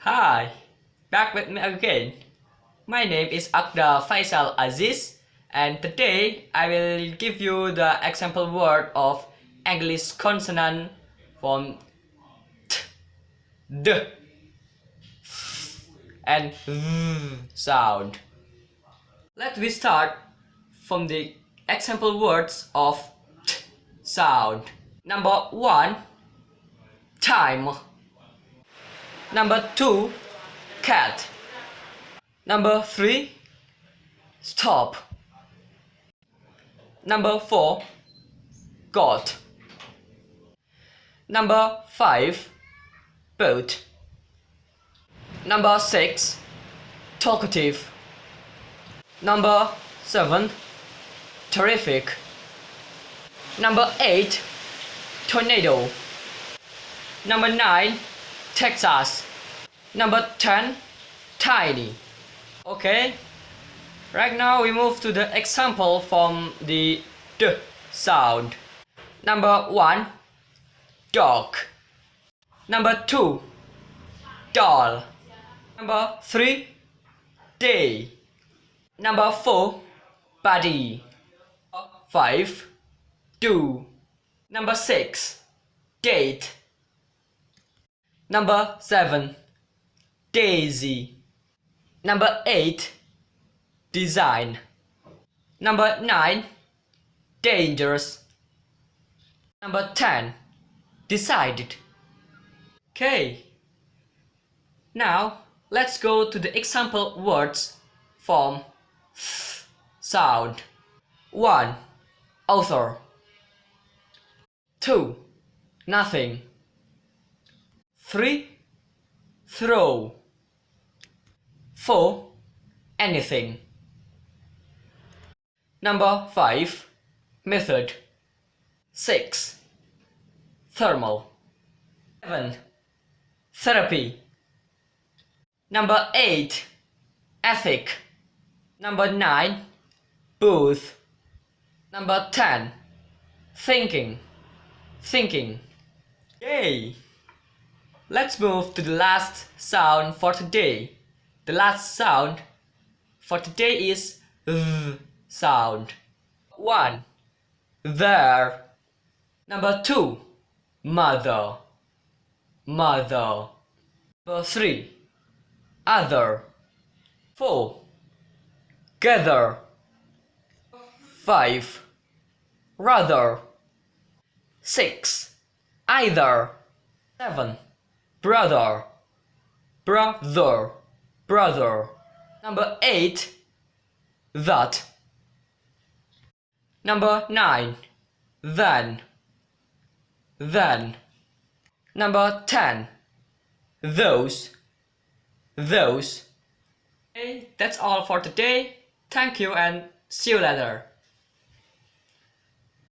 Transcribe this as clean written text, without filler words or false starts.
Hi, back with me again. My name is Agda Faisal Aziz, and today I will give you the example word of English consonant from t, d, and v sound. Let me start from the example words of t sound. Number 1, time. Number 2, cat. Number 3, stop. Number 4, got. Number 5, boat. Number 6, talkative. Number 7, terrific. Number 8, tornado. Number 9, Texas. Number 10, tiny. Okay, right now we move to the example from the d sound. Number 1, dog. Number 2, doll. Number 3, day. Number 4, body. 5, do. Number 6, date. Number 7, daisy. Number 8, design. Number 9, dangerous. Number 10, decided. Okay, now let's go to the example words from th sound. 1, author. 2, nothing. 3, throw. 4, anything. Number 5, method. 6, thermal. 7, therapy. Number 8, ethic. Number 9, booth. Number 10, thinking. Yay! Let's move to the last sound for today. The last sound for today is th sound. 1, there. Number 2, mother. Number 3, other. 4, gather. 5, rather. 6, either. 7, brother. Number 8, that. Number 9, then. Number 10, those. Okay, that's all for today. Thank you and see you later.